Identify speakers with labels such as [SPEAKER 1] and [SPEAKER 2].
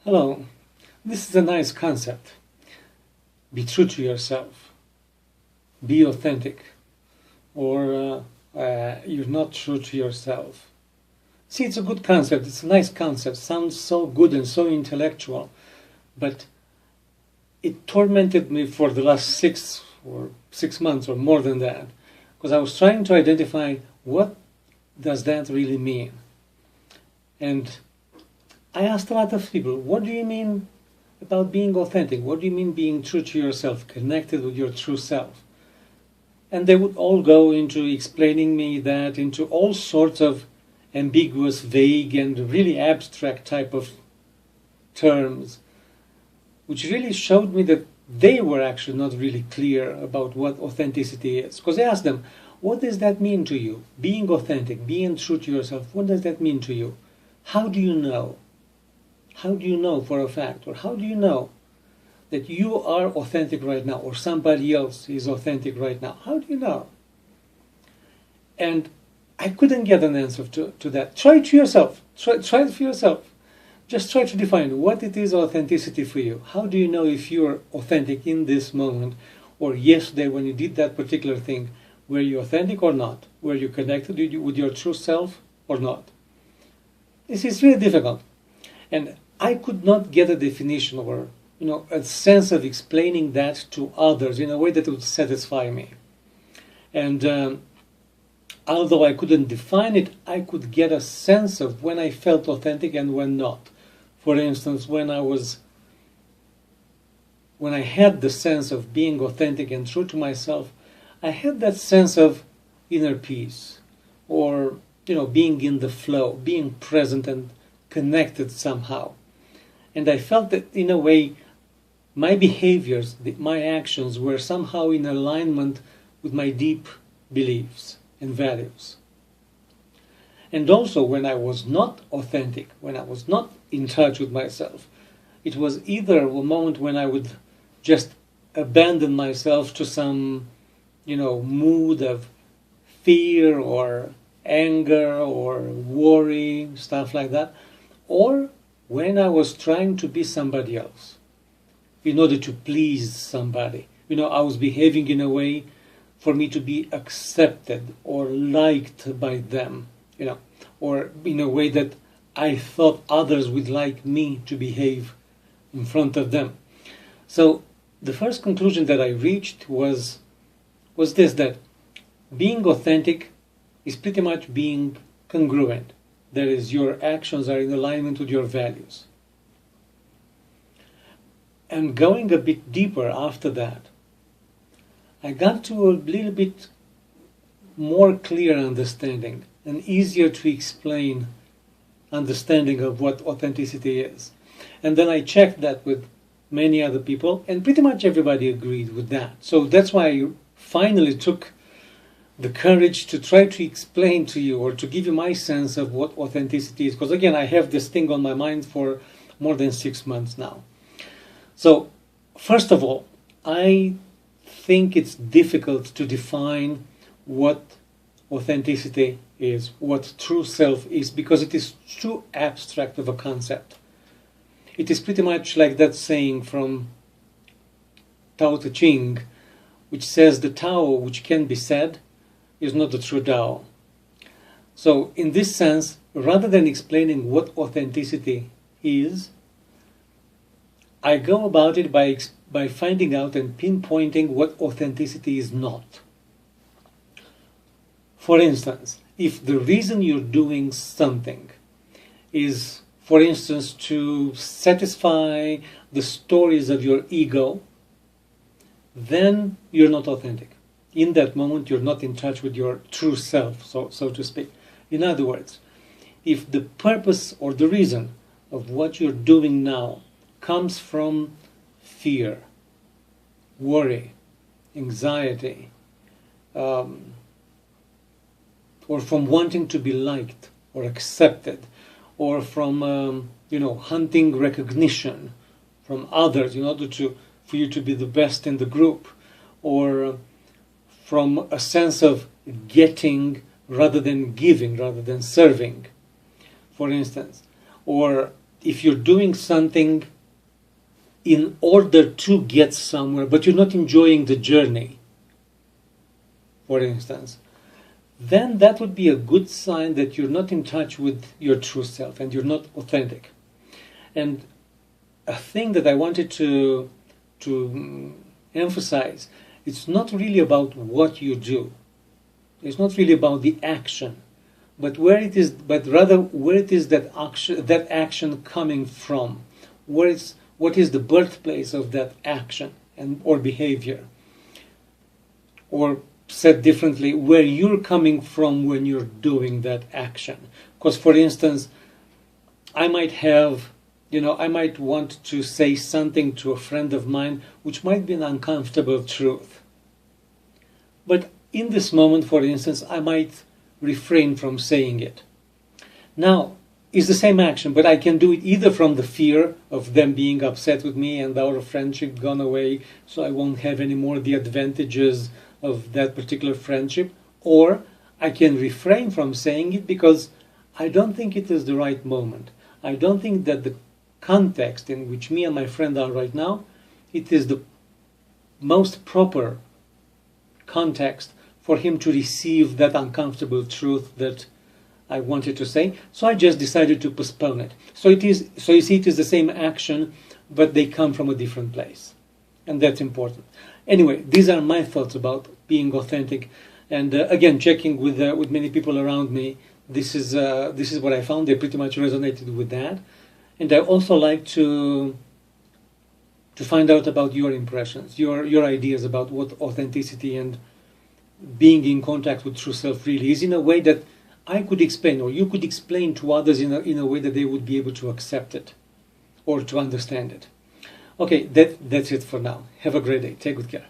[SPEAKER 1] Hello, this is a nice concept. Be true to yourself. Be authentic. Or you're not true to yourself. See, it's a good concept. It's a nice concept. Sounds so good and so intellectual. But it tormented me for the last 6 months or more than that. Because I was trying to identify what does that really mean. And I asked a lot of people, what do you mean about being authentic? What do you mean being true to yourself, connected with your true self? And they would all go into explaining me that into all sorts of ambiguous, vague, and really abstract type of terms, which really showed me that they were actually not really clear about what authenticity is. Because I asked them, what does that mean to you? Being authentic, being true to yourself, what does that mean to you? How do you know? How do you know for a fact? Or how do you know that you are authentic right now or somebody else is authentic right now? How do you know? And I couldn't get an answer to that. Try it for yourself. Try it for yourself. Just try to define what it is authenticity for you. How do you know if you're authentic in this moment or yesterday when you did that particular thing? Were you authentic or not? Were you connected with your true self or not? This is really difficult. And I could not get a definition or a sense of explaining that to others in a way that would satisfy me. And although I couldn't define it, I could get a sense of when I felt authentic and when not. For instance, when I had the sense of being authentic and true to myself, I had that sense of inner peace, or being in the flow, being present and connected somehow. And I felt that in a way my behaviors, my actions were somehow in alignment with my deep beliefs and values. And also when I was not authentic, when I was not in touch with myself, it was either a moment when I would just abandon myself to some, mood of fear or anger or worry, stuff like that, or when I was trying to be somebody else in order to please somebody. I was behaving in a way for me to be accepted or liked by them, or in a way that I thought others would like me to behave in front of them. So the first conclusion that I reached was this, that being authentic is pretty much being congruent. That is, your actions are in alignment with your values. And going a bit deeper after that, I got to a little bit more clear understanding, an easier to explain understanding of what authenticity is. And then I checked that with many other people, and pretty much everybody agreed with that. So that's why I finally took the courage to try to explain to you or to give you my sense of what authenticity is. Because again, I have this thing on my mind for more than 6 months now. So, first of all, I think it's difficult to define what authenticity is, what true self is, because it is too abstract of a concept. It is pretty much like that saying from Tao Te Ching, which says the Tao which can be said is not the true Tao. So in this sense, rather than explaining what authenticity is, I go about it by finding out and pinpointing what authenticity is not. For instance, if the reason you're doing something is, for instance, to satisfy the stories of your ego, then you're not authentic. In that moment, you're not in touch with your true self, so to speak. In other words, if the purpose or the reason of what you're doing now comes from fear, worry, anxiety, or from wanting to be liked or accepted, or from hunting recognition from others in order for you to be the best in the group, or from a sense of getting rather than giving, rather than serving, for instance. Or if you're doing something in order to get somewhere, but you're not enjoying the journey, for instance, then that would be a good sign that you're not in touch with your true self and you're not authentic. And a thing that I wanted to emphasize, it's not really about what you do. It's not really about the action, but rather where it is that action coming from. What is the birthplace of that action or behavior? Or said differently, where you're coming from when you're doing that action. Because, for instance, I might want to say something to a friend of mine which might be an uncomfortable truth. But in this moment, for instance, I might refrain from saying it. Now, it's the same action, but I can do it either from the fear of them being upset with me and our friendship gone away, so I won't have any more the advantages of that particular friendship, or I can refrain from saying it because I don't think it is the right moment. I don't think that the context in which me and my friend are right now, it is the most proper context for him to receive that uncomfortable truth that I wanted to say. So I just decided to postpone it. So you see, it is the same action, but they come from a different place. And that's important. Anyway, these are my thoughts about being authentic. And again, checking with many people around me, this is what I found. They pretty much resonated with that. And I also like to find out about your impressions, your ideas about what authenticity and being in contact with true self really is, in a way that I could explain, or you could explain to others in a way that they would be able to accept it or to understand it. Okay, that's it for now. Have a great day. Take good care.